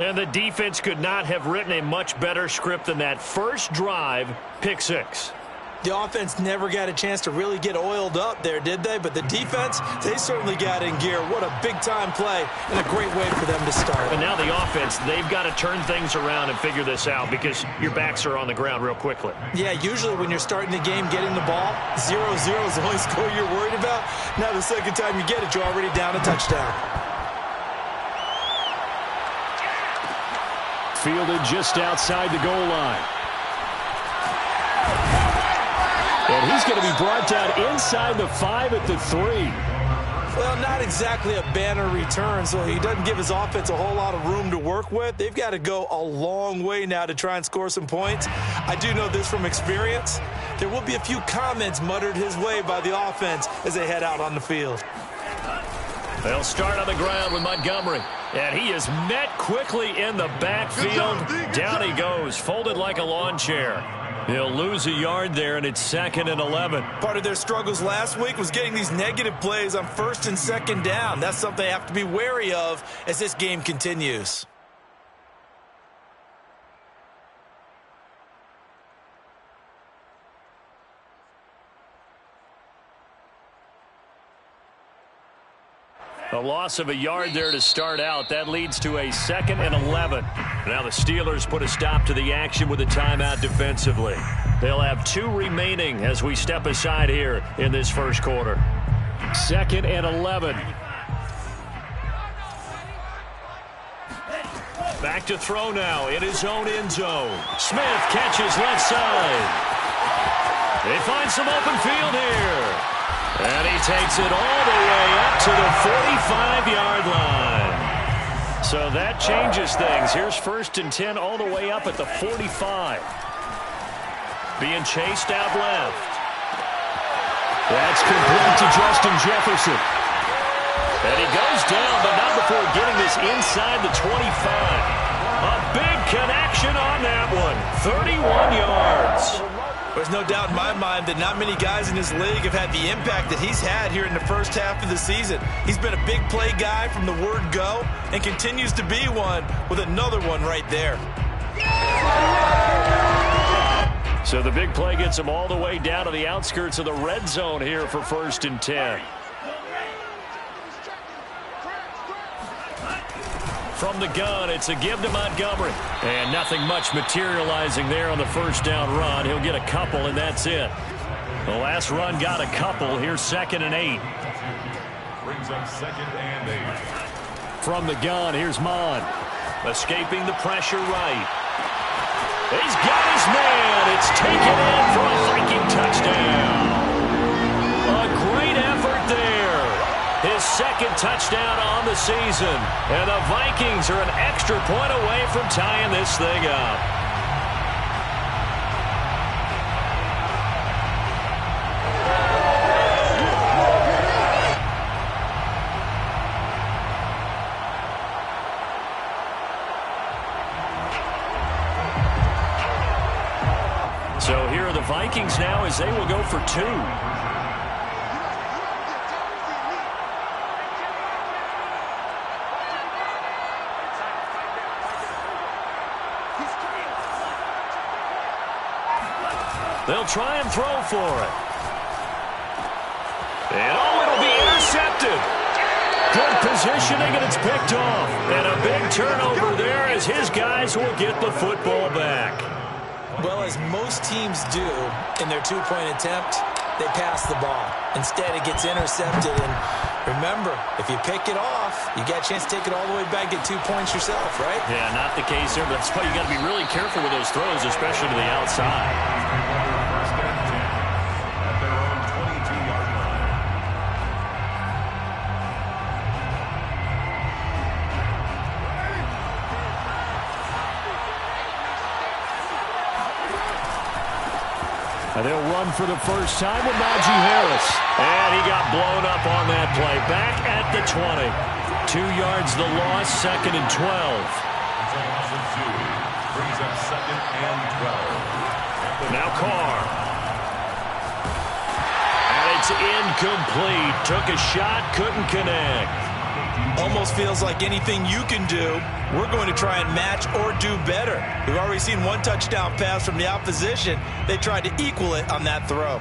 And the defense could not have written a much better script than that first drive, pick six. The offense never got a chance to really get oiled up there, did they? But the defense, they certainly got in gear. What a big-time play and a great way for them to start. And now the offense, they've got to turn things around and figure this out because your backs are on the ground real quickly. Yeah, usually when you're starting the game getting the ball, 0-0 is the only score you're worried about. Now the second time you get it, you're already down a touchdown. Fielded just outside the goal line. And he's going to be brought down inside the 5 at the 3. Well, not exactly a banner return, so he doesn't give his offense a whole lot of room to work with. They've got to go a long way now to try and score some points. I do know this from experience. There will be a few comments muttered his way by the offense as they head out on the field. They'll start on the ground with Montgomery. And he is met quickly in the backfield. Down he goes, folded like a lawn chair. He'll lose a yard there, and it's 2nd and 11. Part of their struggles last week was getting these negative plays on 1st and 2nd down. That's something they have to be wary of as this game continues. A loss of a yard there to start out. That leads to a 2nd and 11. Now the Steelers put a stop to the action with a timeout defensively. They'll have 2 remaining as we step aside here in this first quarter. 2nd and 11. Back to throw now in his own end zone. Smith catches left side. They find some open field here. And he takes it all the way up to the 45-yard line. So that changes things. Here's 1st and 10 all the way up at the 45. Being chased out left. That's complete to Justin Jefferson. And he goes down, but not before getting this inside the 25. A big connection on that one. 31 yards. There's no doubt in my mind that not many guys in this league have had the impact that he's had here in the first half of the season. He's been a big play guy from the word go and continues to be one with another one right there. So the big play gets him all the way down to the outskirts of the red zone here for 1st and 10. From the gun, it's a give to Montgomery. And nothing much materializing there on the first down run. He'll get a couple, and that's it. The last run got a couple. Here's 2nd and 8. Brings up 2nd and 8. From the gun, here's Mon. Escaping the pressure right. He's got his man. It's taken in for a Viking touchdown. A great effort there. His 2nd touchdown on the season. And the Vikings are an extra point away from tying this thing up. So here are the Vikings now as they will go for 2. They'll try and throw for it. And it'll be intercepted. Good positioning, and it's picked off. And a big turnover there as his guys will get the football back. Well, as most teams do in their 2-point attempt, they pass the ball. Instead, it gets intercepted. And remember, if you pick it off, you got a chance to take it all the way back, get 2 points yourself, right? Yeah, not the case there. But that's why you got to be really careful with those throws, especially to the outside. They'll run for the first time with Najee Harris. And he got blown up on that play. Back at the 20. 2 yards the loss, 2nd and 12. Brings up 2nd and 12. Now Carr. And it's incomplete. Took a shot, couldn't connect. Almost feels like anything you can do, we're going to try and match or do better. We've already seen one touchdown pass from the opposition. They tried to equal it on that throw.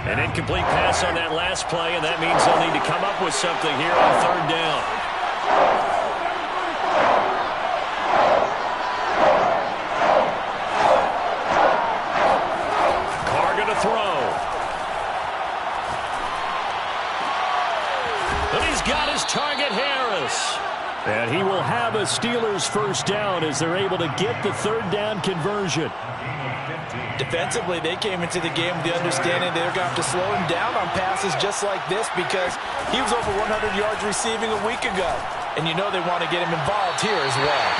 An incomplete pass on that last play, and that means they'll need to come up with something here on third down. Carr going to throw. And he's got his target, Harris. And he will have a Steelers first down as they're able to get the third down conversion. Defensively, they came into the game with the understanding they're going to have to slow him down on passes just like this because he was over 100 yards receiving a week ago. And you know they want to get him involved here as well.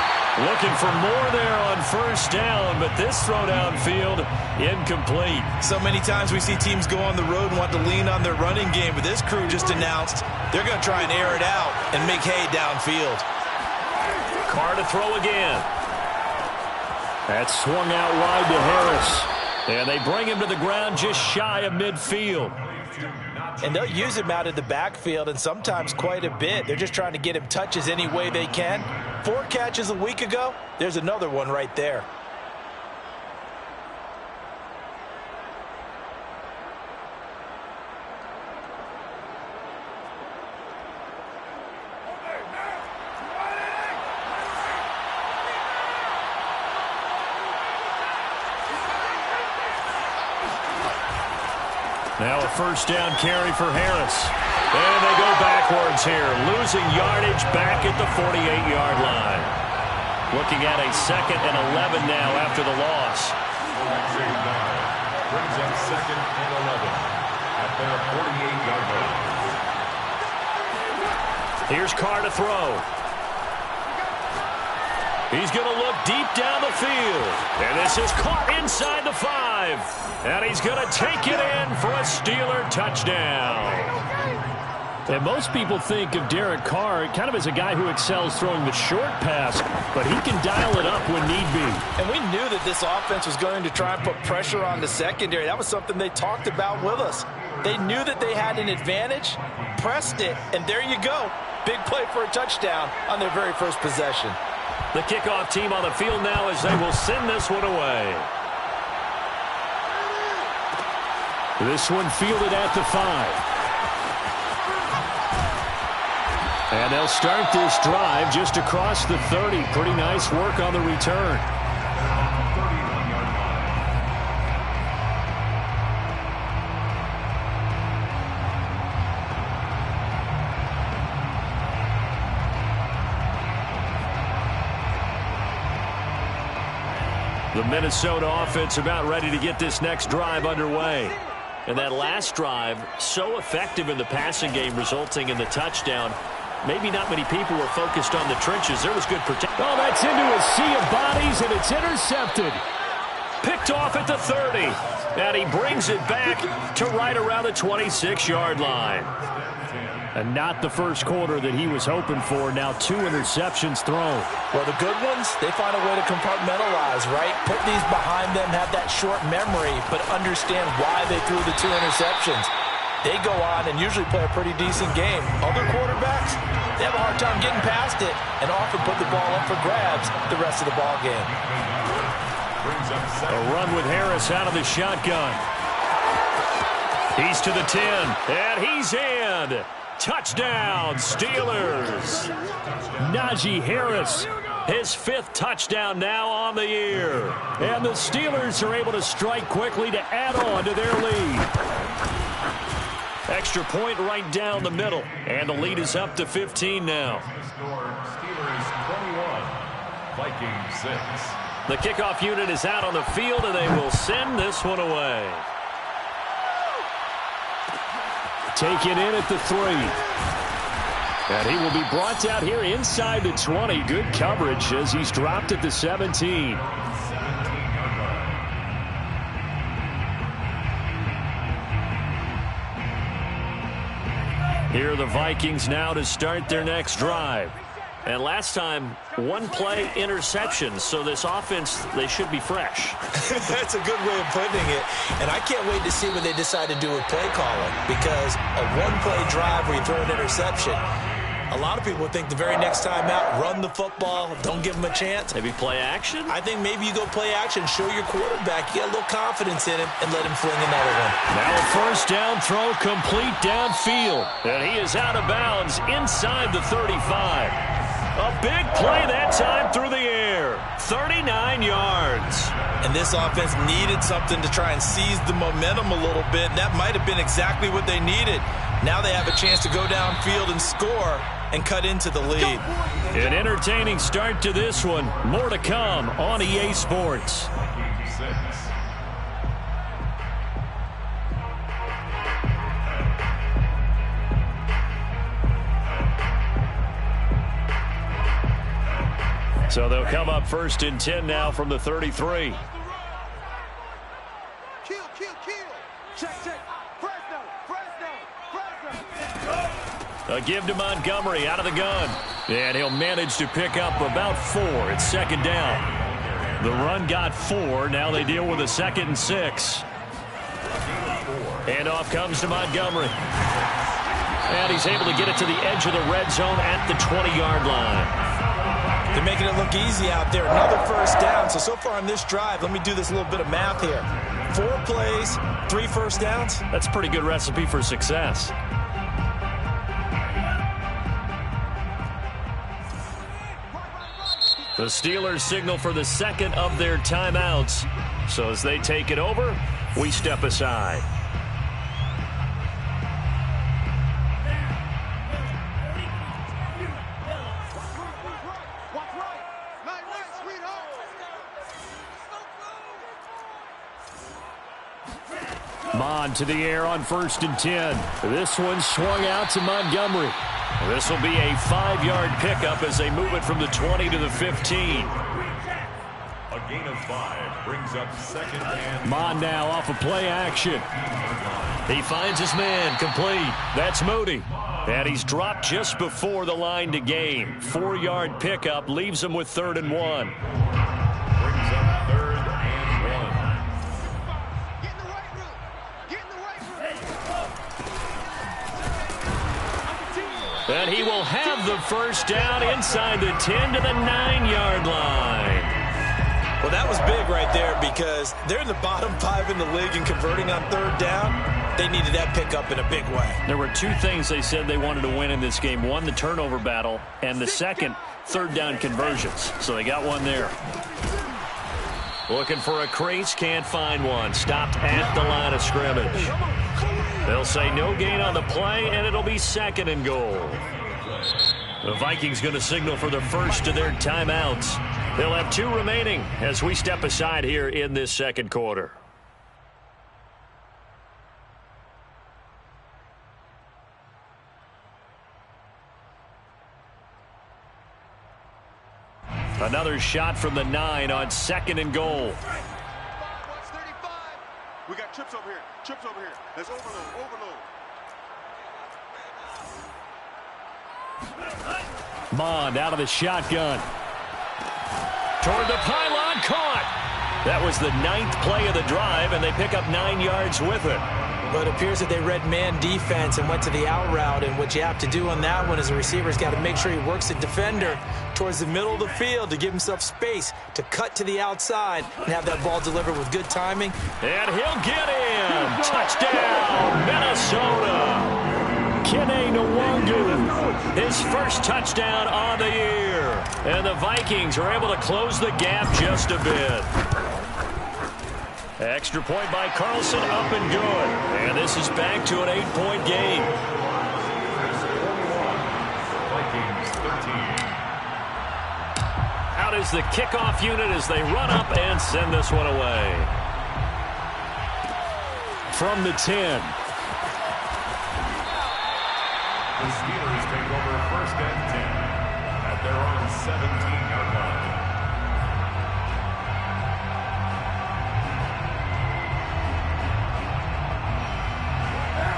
Looking for more there on first down, but this throw downfield, incomplete. So many times we see teams go on the road and want to lean on their running game, but this crew just announced they're going to try and air it out and make hay downfield. Carr to throw again. That swung out wide to Harris. And they bring him to the ground just shy of midfield. And they'll use him out of the backfield, and sometimes quite a bit. They're just trying to get him touches any way they can. 4 catches a week ago, there's another one right there. Now a first down carry for Harris. And they go backwards here, losing yardage back at the 48-yard line. Looking at a 2nd and 11 now after the loss. Brings up 2nd and 11 at their 48-yard line. Here's Carr to throw. He's going to look deep down the field. And this is caught inside the 5. And he's going to take it in for a Steeler touchdown. And most people think of Derek Carr kind of as a guy who excels throwing the short pass, but he can dial it up when need be. And we knew that this offense was going to try and put pressure on the secondary. That was something they talked about with us. They knew that they had an advantage, pressed it, and there you go. Big play for a touchdown on their very first possession. The kickoff team on the field now as they will send this one away. This one fielded at the 5. And they'll start this drive just across the 30. Pretty nice work on the return. The Minnesota offense about ready to get this next drive underway. And that last drive, so effective in the passing game, resulting in the touchdown. Maybe not many people were focused on the trenches. There was good protection. Oh, that's into a sea of bodies, and it's intercepted. Picked off at the 30. And he brings it back to right around the 26-yard line. And not the first quarter that he was hoping for. Now 2 interceptions thrown. Well, the good ones, they find a way to compartmentalize, right? Put these behind them, have that short memory, but understand why they threw the 2 interceptions. They go on and usually play a pretty decent game. Other quarterbacks, they have a hard time getting past it and often put the ball up for grabs the rest of the ball game. A run with Harris out of the shotgun. He's to the 10, and he's in. Touchdown, Steelers. Najee Harris, his 5th touchdown now on the year. And the Steelers are able to strike quickly to add on to their lead. Extra point right down the middle. And the lead is up to 15 now. Steelers 21, Vikings 6. The kickoff unit is out on the field, and they will send this one away. Taken in at the 3. And he will be brought out here inside the 20. Good coverage as he's dropped at the 17. Here are the Vikings now to start their next drive. And last time, one play interception. So this offense, they should be fresh. That's a good way of putting it. And I can't wait to see what they decide to do with play calling, because a one-play drive where you throw an interception, a lot of people think the very next time out, run the football, don't give them a chance. Maybe play action? I think maybe you go play action, show your quarterback, you get a little confidence in him, and let him fling another one. Now a first down throw complete downfield. And he is out of bounds inside the 35. A big play that time through the air. 39 yards. And this offense needed something to try and seize the momentum a little bit. That might have been exactly what they needed. Now they have a chance to go downfield and score and cut into the lead. An entertaining start to this one. More to come on EA Sports. So they'll come up first and 10 now from the 33. Kill. Check. Fresno. A give to Montgomery out of the gun. And he'll manage to pick up about 4. It's second down. The run got 4. Now they deal with a 2nd and 6. Handoff comes to Montgomery. And he's able to get it to the edge of the red zone at the 20-yard line. They're making it look easy out there. Another first down. So far on this drive, let me do this little bit of math here. 4 plays, 3 first downs. That's a pretty good recipe for success. The Steelers signal for the second of their timeouts. So as they take it over, we step aside. Mon to the air on 1st and 10. This one swung out to Montgomery. This will be a 5-yard pickup as they move it from the 20 to the 15. A gain of 5 brings up 2nd and... Mon now off of play action. He finds his man complete. That's Moody. And he's dropped just before the line to gain. 4-yard pickup leaves him with 3rd and 1. Brings up 3rd and 1. And he will have the first down inside the 10 to the 9-yard line. Well, that was big right there, because they're in the bottom 5 in the league and converting on 3rd down. They needed that pickup in a big way. There were 2 things they said they wanted to win in this game. One, the turnover battle, and the second, 3rd down conversions. So they got one there. Looking for a crease, can't find one. Stopped at the line of scrimmage. They'll say no gain on the play, and it'll be 2nd and goal. The Vikings going to signal for the first of their timeouts. They'll have 2 remaining as we step aside here in this second quarter. Another shot from the 9 on 2nd and goal. We got trips over here. Let's overload. Mond out of the shotgun. Toward the pylon, caught. That was the 9th play of the drive, and they pick up 9 yards with it. But it appears that they read man defense and went to the out route, and what you have to do on that one is the receiver's got to make sure he works the defender towards the middle of the field to give himself space to cut to the outside and have that ball delivered with good timing. And he'll get in. Touchdown, Minnesota. Kene Nwangu, his first touchdown on the year. And the Vikings are able to close the gap just a bit. Extra point by Carlson, up and good. And this is back to an 8-point game. Vikings 13. Out is the kickoff unit as they run up and send this one away. From the 10. The Steelers take over 1st and 10 at their own 17-yard line.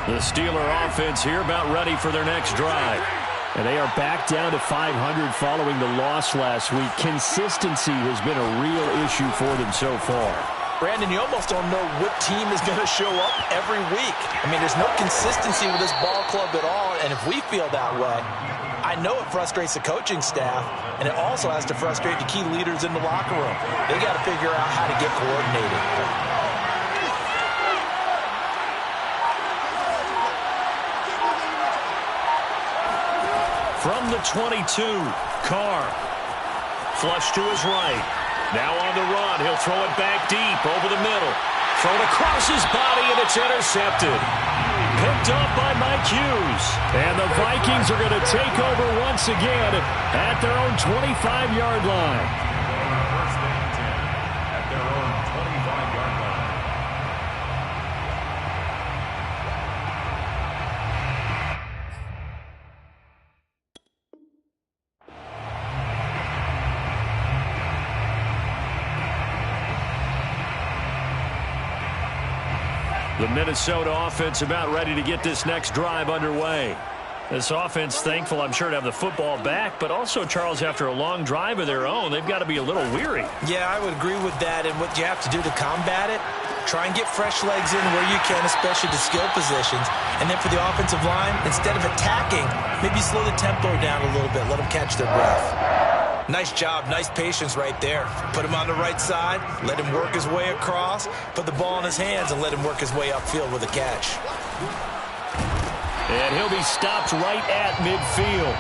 The Steeler offense here about ready for their next drive. And they are back down to 500 following the loss last week. Consistency has been a real issue for them so far. Brandon, you almost don't know what team is going to show up every week. I mean, there's no consistency with this ball club at all, and if we feel that way, I know it frustrates the coaching staff, and it also has to frustrate the key leaders in the locker room. They got to figure out how to get coordinated. From the 22, Carr. Flush to his right. Now on the run. He'll throw it back deep over the middle. Thrown across his body, and it's intercepted. Picked up by Mike Hughes. And the Vikings are going to take over once again at their own 25-yard line. First and 10 at their own 25-yard line. The Minnesota offense about ready to get this next drive underway. This offense thankful, I'm sure, to have the football back, but also, Charles, after a long drive of their own, they've got to be a little weary. Yeah, I would agree with that, and what you have to do to combat it, try and get fresh legs in where you can, especially the skill positions. And then for the offensive line, instead of attacking, maybe slow the tempo down a little bit, let them catch their breath. Nice job, nice patience right there. Put him on the right side, let him work his way across, put the ball in his hands, and let him work his way upfield with a catch. And he'll be stopped right at midfield.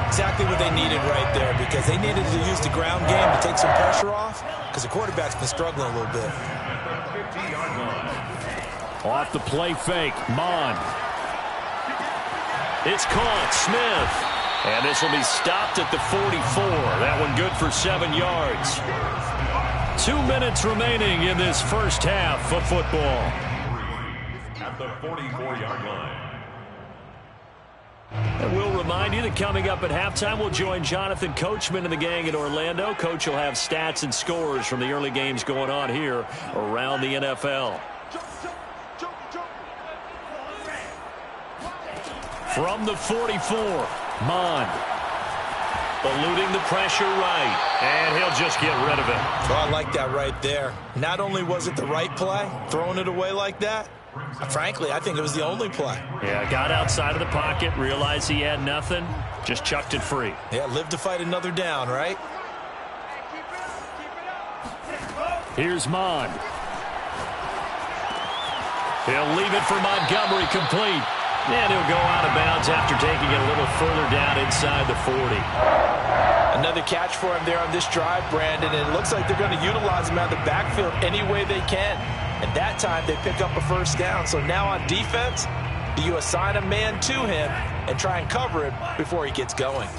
Exactly what they needed right there, because they needed to use the ground game to take some pressure off, because the quarterback's been struggling a little bit. Off the play fake, Mon. It's caught, Smith. And this will be stopped at the 44. That one good for 7 yards. 2 minutes remaining in this first half of football. At the 44-yard line. And we'll remind you that coming up at halftime, we'll join Jonathan Coachman and the gang in Orlando. Coach will have stats and scores from the early games going on here around the NFL. From the 44. Mon. Eluding the pressure right. And he'll just get rid of it. Oh, I like that right there. Not only was it the right play, throwing it away like that, frankly, I think it was the only play. Yeah, got outside of the pocket, realized he had nothing, just chucked it free. Yeah, live to fight another down, right? Here's Mon. He'll leave it for Montgomery, complete. And he'll go out of bounds after taking it a little further down inside the 40. Another catch for him there on this drive, Brandon. And it looks like they're going to utilize him out of the backfield any way they can. And that time they pick up a first down. So now on defense, do you assign a man to him and try and cover him before he gets going?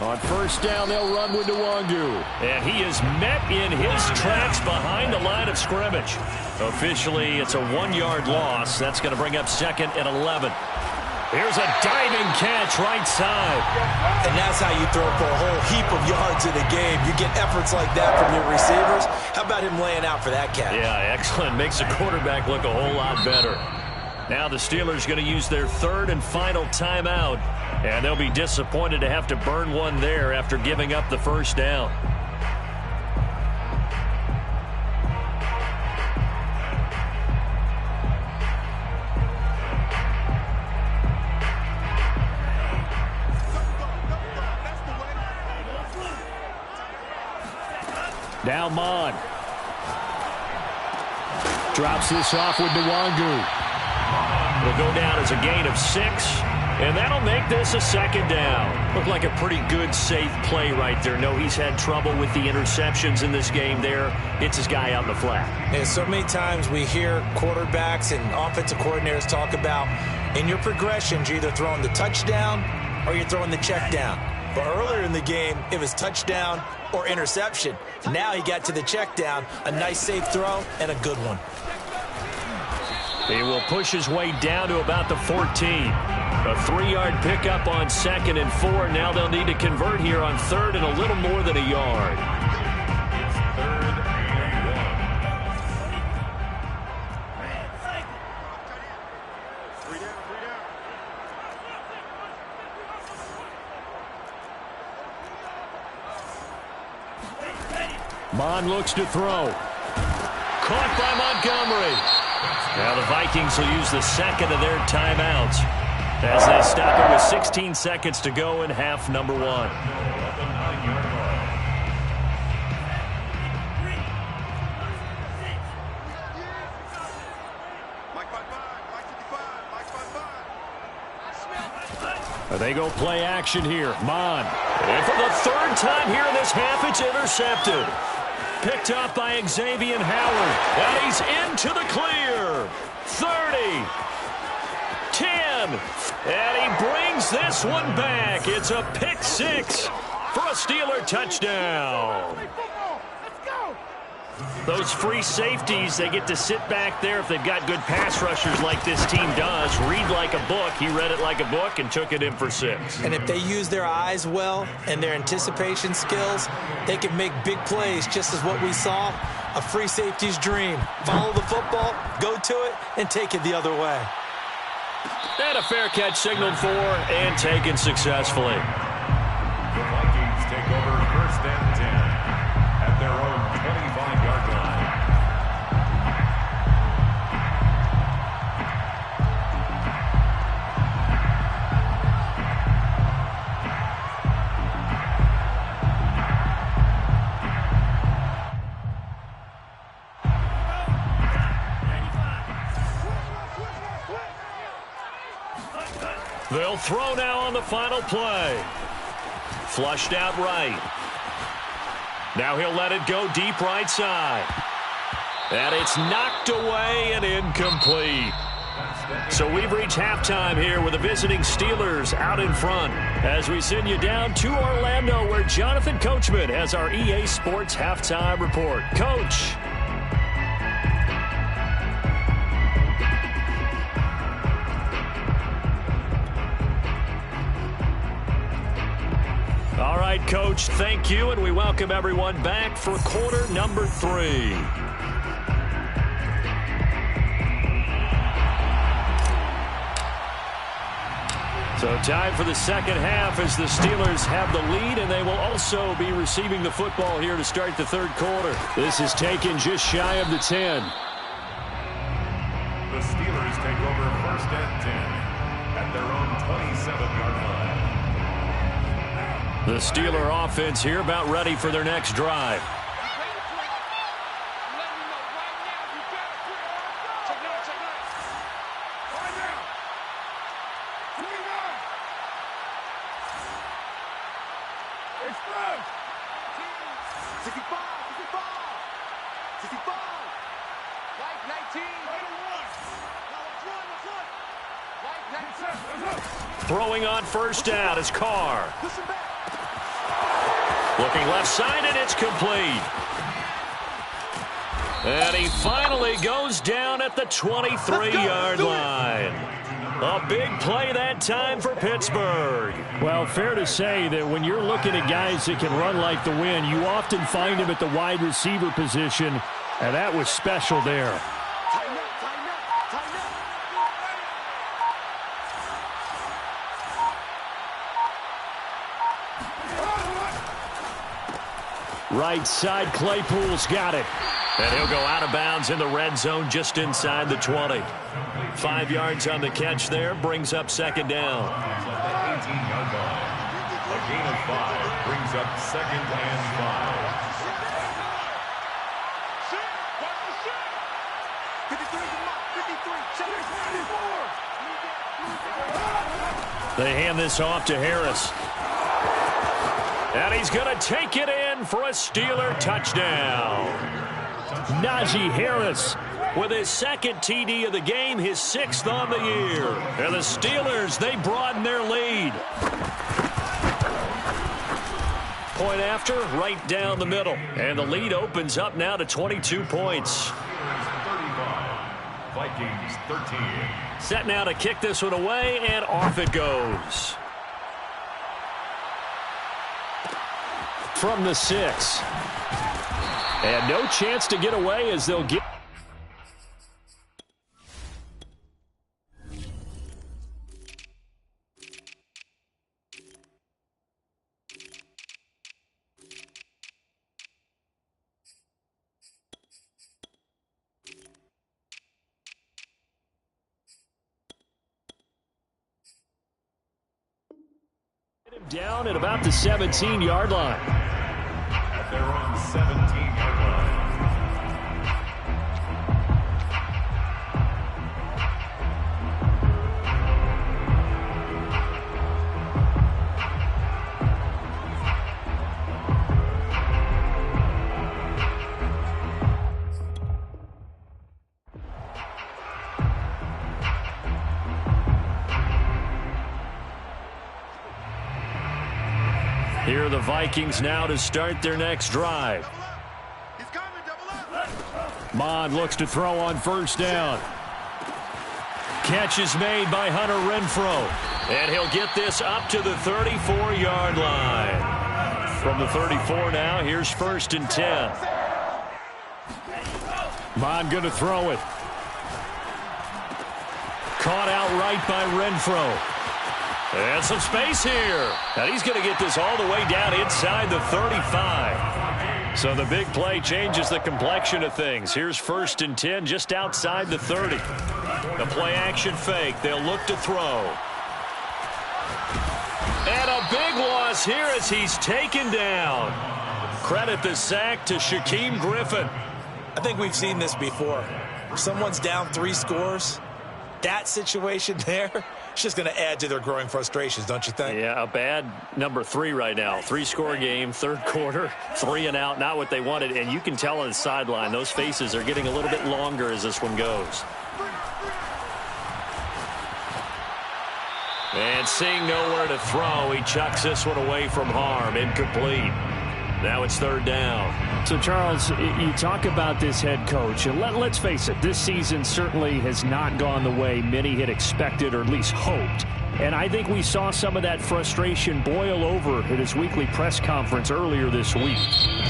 On first down, they'll run with Nwangu. And he is met in his tracks behind the line of scrimmage. Officially, it's a 1-yard loss. That's going to bring up second and 11. Here's a diving catch right side. And that's how you throw for a whole heap of yards in a game. You get efforts like that from your receivers. How about him laying out for that catch? Yeah, excellent. Makes the quarterback look a whole lot better. Now the Steelers going to use their third and final timeout. And they'll be disappointed to have to burn one there after giving up the first down. Now Mon. Drops this off with Nwangu. Will go down as a gain of 6. And that'll make this a second down. Looked like a pretty good, safe play right there. No, he's had trouble with the interceptions in this game there. Hits his guy out in the flat. And so many times we hear quarterbacks and offensive coordinators talk about in your progressions, you're either throwing the touchdown or you're throwing the check down. But earlier in the game, it was touchdown or interception. Now he got to the check down, a nice safe throw, and a good one. He will push his way down to about the 14. A 3-yard pickup on 2nd and 4. Now they'll need to convert here on 3rd and a little more than a yard. Mon looks to throw. Caught by Montgomery. Now the Vikings will use the second of their timeouts as they stop it with 16 seconds to go in half number 1. They go play action here. Mon. And for the third time here in this half, it's intercepted. Picked up by Xavier Howard. And he's into the clear. 30. 10. And he brings this one back. It's a pick 6 for a Steeler touchdown. Those free safeties, they get to sit back there if they've got good pass rushers like this team does. Read like a book. He read it like a book and took it in for 6. And if they use their eyes well and their anticipation skills, they can make big plays, just as what we saw, a free safety's dream. Follow the football, go to it, and take it the other way. And a fair catch signaled for and taken successfully. The Vikings take over first and 10 at their own 25-yard line. They'll throw now on the final play. Flushed out right. Now he'll let it go deep right side. And it's knocked away and incomplete. So we've reached halftime here with the visiting Steelers out in front as we send you down to Orlando where Jonathan Coachman has our EA Sports halftime report. Coach. All right, Coach, thank you, and we welcome everyone back for quarter number 3. So time for the second half as the Steelers have the lead, and they will also be receiving the football here to start the third quarter. This is taken just shy of the 10. The Steelers take over first and 10 at their own 27-yard line. The Steeler offense here about ready for their next drive. Throwing on first down is Carr. Looking left side, and it's complete. And he finally goes down at the 23-yard line. A big play that time for Pittsburgh. Well, fair to say that when you're looking at guys that can run like the wind, you often find them at the wide receiver position, and that was special there. Right side, Claypool's got it. And he'll go out of bounds in the red zone just inside the 20. 5 yards on the catch there, brings up second down. At the 18-yard line. A gain of 5 brings up second and 5. They hand this off to Harris. And he's going to take it in for a Steeler touchdown. Najee Harris with his second TD of the game, his 6th on the year. And the Steelers, they broaden their lead. Point after, right down the middle. And the lead opens up now to 22 points. 35, Vikings 13. Set now to kick this one away, and off it goes. From the 6. And no chance to get away as they'll get. Down at about the 17-yard line. At their own 17-yard line. Here are the Vikings now to start their next drive. Mond looks to throw on first down. Catch is made by Hunter Renfrow. And he'll get this up to the 34-yard line. From the 34 now, here's 1st and 10. Mond going to throw it. Caught outright by Renfrow. And some space here. And he's going to get this all the way down inside the 35. So the big play changes the complexion of things. Here's 1st and 10 just outside the 30. The play action fake. They'll look to throw. And a big loss here as he's taken down. Credit the sack to Shaquem Griffin. I think we've seen this before. Someone's down 3 scores. That situation there, it's just going to add to their growing frustrations, don't you think? Yeah, a bad number 3 right now. 3-score game, 3rd quarter, 3 and out, not what they wanted. And you can tell on the sideline, those faces are getting a little bit longer as this one goes. And seeing nowhere to throw, he chucks this one away from harm. Incomplete. Now it's 3rd down. So, Charles, you talk about this head coach, and let's face it, this season certainly has not gone the way many had expected or at least hoped. And I think we saw some of that frustration boil over at his weekly press conference earlier this week.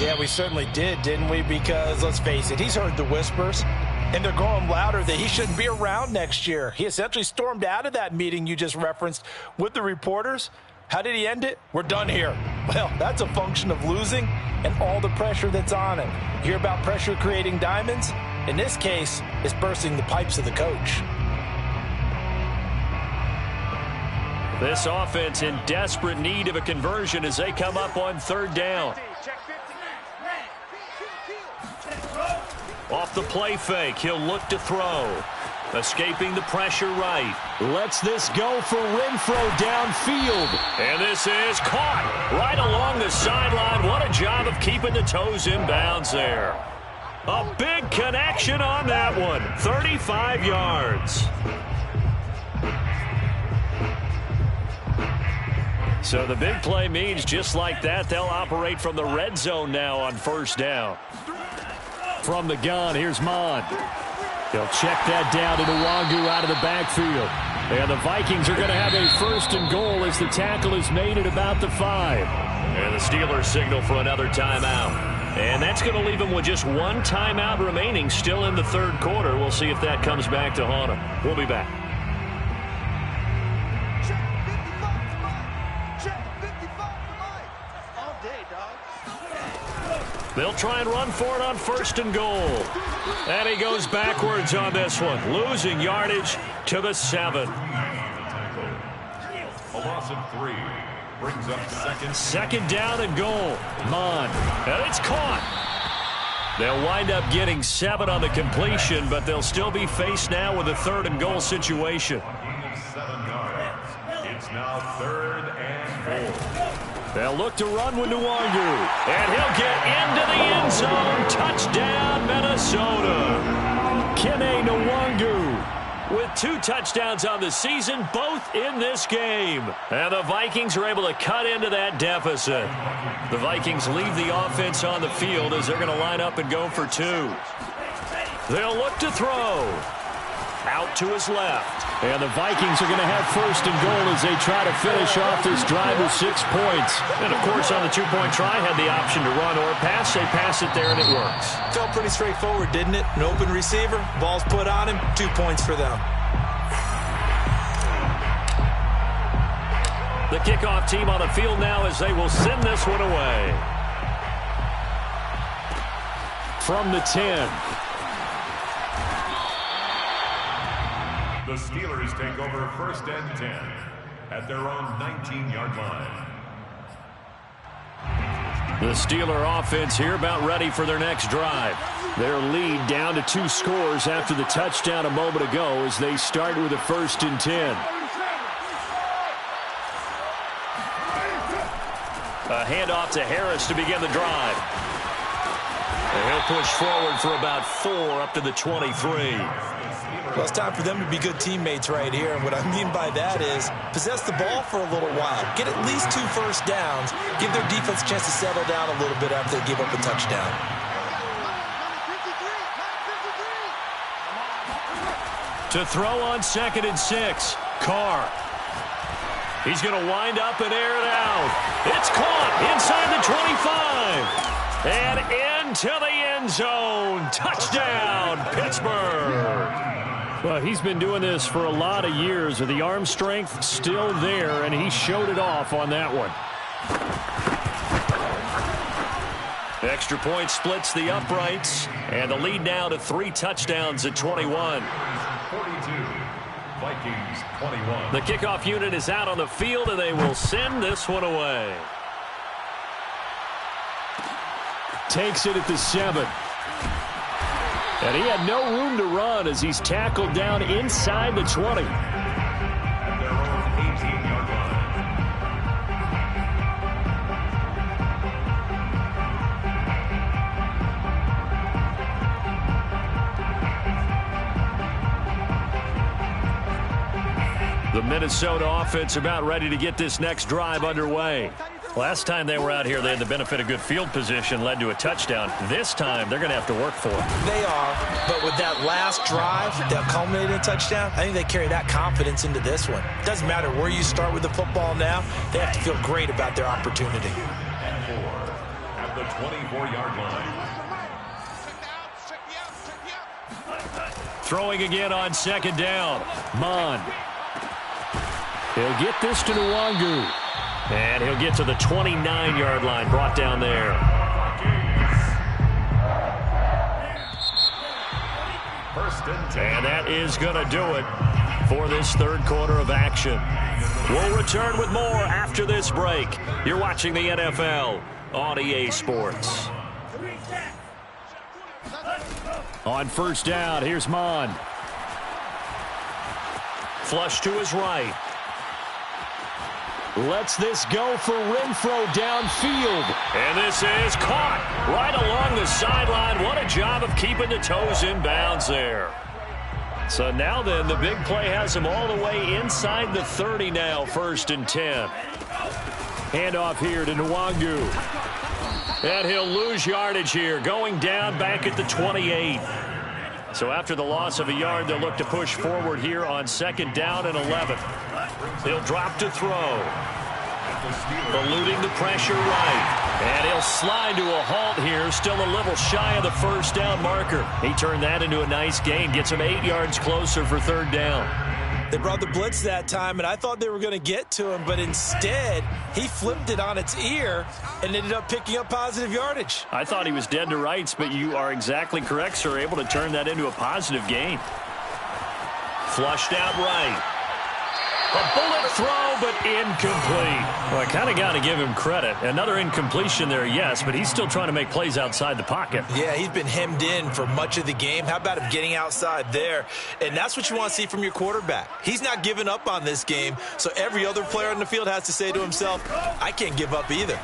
Yeah, we certainly did, didn't we? Because, let's face it, he's heard the whispers, and they're growing louder that he shouldn't be around next year. He essentially stormed out of that meeting you just referenced with the reporters. How did he end it? We're done here. Well, that's a function of losing and all the pressure that's on him. You hear about pressure creating diamonds? In this case, it's bursting the pipes of the coach. This offense in desperate need of a conversion as they come up on 3rd down. Off the play fake, he'll look to throw. Escaping the pressure right. Lets this go for Renfrow downfield. And this is caught right along the sideline. What a job of keeping the toes in bounds there. A big connection on that one. 35 yards. So the big play means just like that, they'll operate from the red zone now on 1st down. From the gun, here's Mond. They'll check that down to Nwangu out of the backfield. And the Vikings are going to have a 1st and goal as the tackle is made at about the 5. And the Steelers signal for another timeout. And that's going to leave them with just 1 timeout remaining still in the 3rd quarter. We'll see if that comes back to haunt them. We'll be back. They'll try and run for it on 1st and goal. And he goes backwards on this one, losing yardage to the 7. A loss of 3 brings up 2nd down and goal. Mond. And it's caught. They'll wind up getting 7 on the completion, but they'll still be faced now with a 3rd and goal situation. 7 yards. It's now 3rd and 4. They'll look to run with Nwangu. And he'll get into the end zone. Touchdown, Minnesota. Kene Nwangu with 2 touchdowns on the season, both in this game. And the Vikings are able to cut into that deficit. The Vikings leave the offense on the field as they're going to line up and go for 2. They'll look to throw. Out to his left. And the Vikings are going to have 1st and goal as they try to finish off this drive with 6 points. And, of course, on the 2-point try, had the option to run or pass. They pass it there, and it works. Felt pretty straightforward, didn't it? An open receiver, ball's put on him, 2 points for them. The kickoff team on the field now as they will send this one away. From the 10. The Steelers take over 1st and 10 at their own 19-yard line. The Steeler offense here about ready for their next drive. Their lead down to 2 scores after the touchdown a moment ago as they start with a 1st and 10. A handoff to Harris to begin the drive. And he'll push forward for about 4 up to the 23. Well, it's time for them to be good teammates right here. And what I mean by that is possess the ball for a little while. Get at least 2 first downs. Give their defense a chance to settle down a little bit after they give up a touchdown. To throw on 2nd and 6. Carr. He's going to wind up and air it out. It's caught inside the 25. And into the end zone. Touchdown, Pittsburgh. Well, he's been doing this for a lot of years with the arm strength still there, and he showed it off on that one. Extra point splits the uprights, and the lead now to 3 touchdowns at 21. 42, Vikings 21. The kickoff unit is out on the field, and they will send this one away. Takes it at the 7. And he had no room to run as he's tackled down inside the 20. At their own 18-yard line. The Minnesota offense about ready to get this next drive underway. Last time they were out here, they had the benefit of good field position, led to a touchdown. This time, they're going to have to work for it. They are, but with that last drive that culminated in a touchdown, I think they carry that confidence into this one. Doesn't matter where you start with the football now, they have to feel great about their opportunity. And 4 at the 24-yard line. Throwing again on 2nd down. Mon. He'll get this to Nwangu. And he'll get to the 29-yard line, brought down there. And that is going to do it for this 3rd quarter of action. We'll return with more after this break. You're watching the NFL on EA Sports. On 1st down, here's Mon. Flush to his right. Lets this go for Renfro downfield. And this is caught right along the sideline. What a job of keeping the toes in bounds there. So now then, the big play has him all the way inside the 30 now, 1st and 10. Handoff here to Nwangu. And he'll lose yardage here, going down back at the 28. So after the loss of a yard, they'll look to push forward here on 2nd down and 11. He'll drop to throw. Eluding the pressure right. And he'll slide to a halt here, still a little shy of the 1st down marker. He turned that into a nice gain, gets him 8 yards closer for 3rd down. They brought the blitz that time, and I thought they were going to get to him, but instead, he flipped it on its ear and ended up picking up positive yardage. I thought he was dead to rights, but you are exactly correct, sir. Able to turn that into a positive gain. Flushed out right. A bullet throw, but incomplete. Well, I kind of got to give him credit. Another incompletion there, yes, but he's still trying to make plays outside the pocket. Yeah, he's been hemmed in for much of the game. How about him getting outside there? And that's what you want to see from your quarterback. He's not giving up on this game, so every other player on the field has to say to himself, I can't give up either.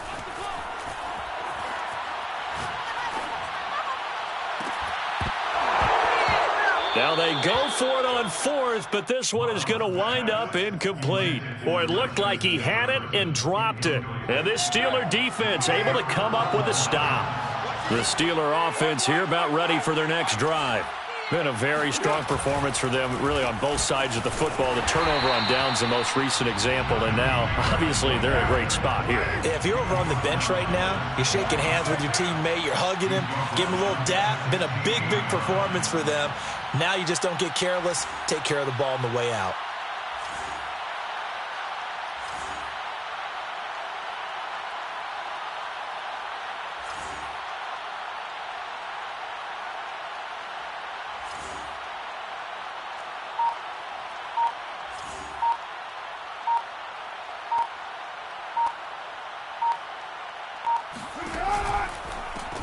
Now they go for it on 4th, but this one is going to wind up incomplete. Boy, it looked like he had it and dropped it. And this Steeler defense able to come up with a stop. The Steeler offense here about ready for their next drive. Been a very strong performance for them, really on both sides of the football. The turnover on downs the most recent example, and now, obviously, they're in a great spot here. Yeah, if you're over on the bench right now, you're shaking hands with your teammate, you're hugging him, give him a little dap. Been a big, big performance for them. Now you just don't get careless. Take care of the ball on the way out.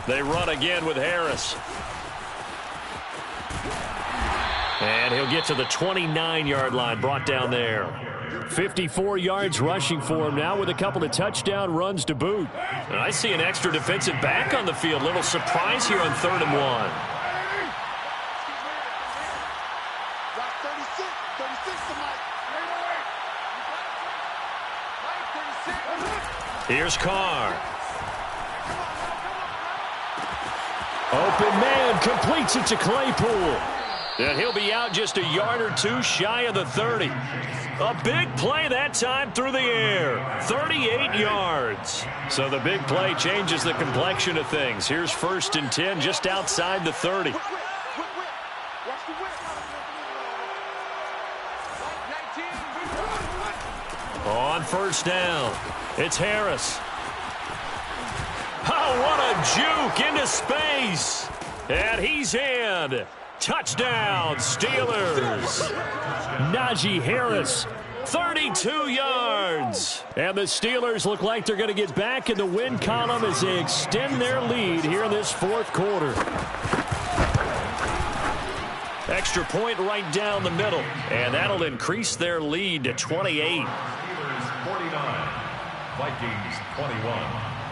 They run again with Harris. And he'll get to the 29-yard line, brought down there. 54 yards rushing for him now with a couple of touchdown runs to boot. And I see an extra defensive back on the field. Little surprise here on 3rd and 1. Here's Carr. Open man, completes it to Claypool. And he'll be out just a yard or two shy of the 30. A big play that time through the air. 38 yards. So the big play changes the complexion of things. Here's 1st and 10 just outside the 30. On 1st down, it's Harris. Oh, what a juke into space. And he's in. Touchdown, Steelers. Najee Harris, 32 yards. and the Steelers look like they're going to get back in the win column as they extend their lead here in this 4th quarter. Extra point right down the middle, and that'll increase their lead to 28. Steelers 49, Vikings 21.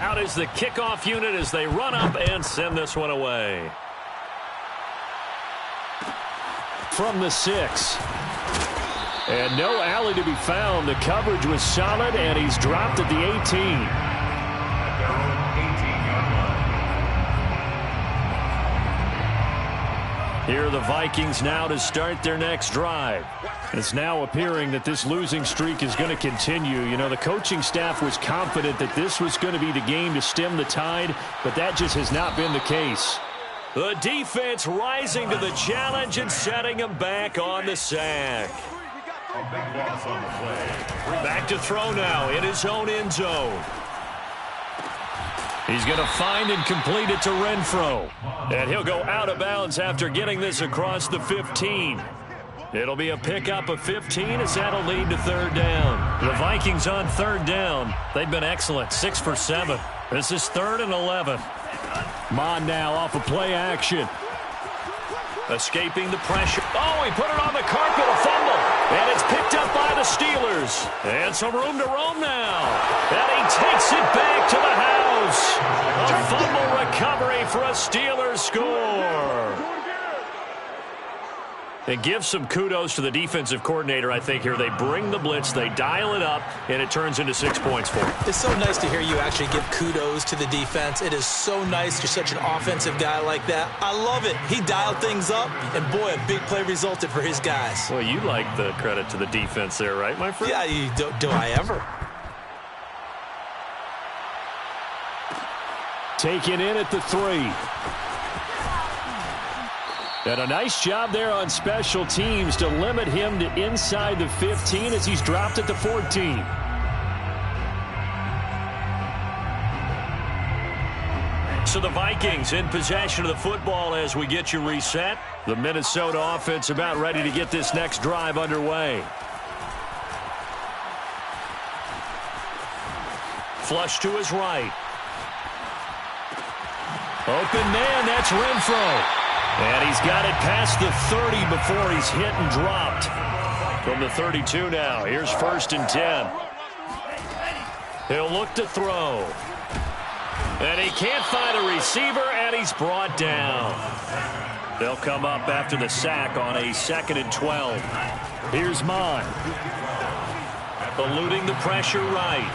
Out is the kickoff unit as they run up and send this one away. From the 6. And no alley to be found. The coverage was solid, and he's dropped at the 18. At their own 18-yard line. Here are the Vikings now to start their next drive. It's now appearing that this losing streak is going to continue. You know, the coaching staff was confident that this was going to be the game to stem the tide, but that just has not been the case. The defense rising to the challenge and setting them back on the sack. A big loss on the play. Back to throw now in his own end zone. He's going to find and complete it to Renfro. And he'll go out of bounds after getting this across the 15. It'll be a pickup of 15 as that'll lead to 3rd down. The Vikings on 3rd down. They've been excellent, 6 for 7. This is 3rd and 11. Mon now off of play action. Escaping the pressure. Oh, he put it on the carpet, a fumble. And it's picked up by the Steelers. And some room to roam now. And he takes it back to the house. A fumble recovery for a Steelers score. And give some kudos to the defensive coordinator, I think, here. They bring the blitz, they dial it up, and it turns into 6 points for them. It's so nice to hear you actually give kudos to the defense. It is so nice. You're such an offensive guy like that. I love it. He dialed things up, and boy, a big play resulted for his guys. Well, you like the credit to the defense there, right, my friend? Yeah, do I ever? Taken in at the 3. And a nice job there on special teams to limit him to inside the 15 as he's dropped at the 14. So the Vikings in possession of the football as we get you reset. The Minnesota offense about ready to get this next drive underway. Flush to his right. Open man, that's Renfro. And he's got it past the 30 before he's hit and dropped. From the 32 now, here's 1st and 10. He'll look to throw. And he can't find a receiver, and he's brought down. They'll come up after the sack on a 2nd and 12. Here's Mon. Eluding the pressure right.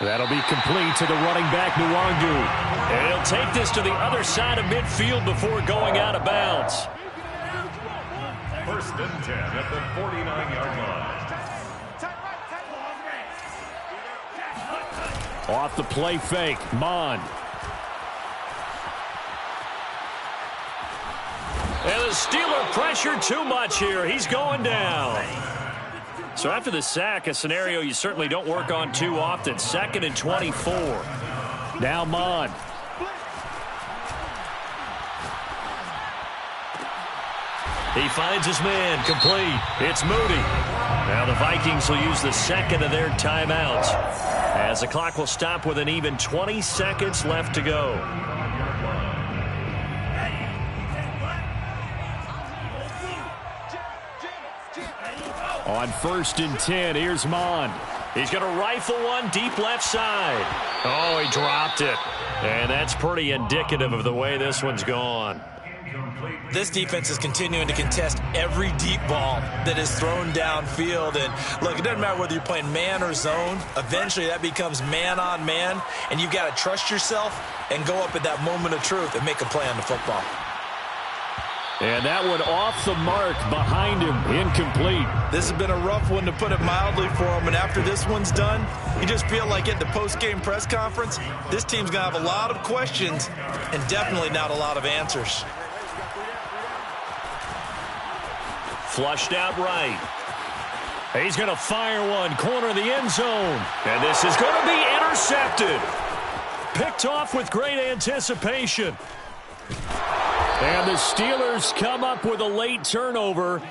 That'll be complete to the running back, Nwangu. And he'll take this to the other side of midfield before going out of bounds. 1st and 10 at the 49-yard line. Off the play fake, Mon. And the Steeler pressure too much here. He's going down. So after the sack, a scenario you certainly don't work on too often. 2nd and 24. Now Mon. He finds his man, complete. It's Moody. Now the Vikings will use the 2nd of their timeouts. as the clock will stop with an even 20 seconds left to go. On 1st and 10, here's Mond. He's going to rifle one deep left side. Oh, he dropped it. And that's pretty indicative of the way this one's gone. This defense is continuing to contest every deep ball that is thrown downfield. And, look, it doesn't matter whether you're playing man or zone. Eventually, that becomes man on man, and you've got to trust yourself and go up at that moment of truth and make a play on the football. And that one off the mark behind him, incomplete. This has been a rough one, to put it mildly, for him. And after this one's done, you just feel like at the post-game press conference, this team's going to have a lot of questions and definitely not a lot of answers. Flushed out right. He's going to fire one, corner of the end zone. And this is going to be intercepted. Picked off with great anticipation. And the Steelers come up with a late turnover.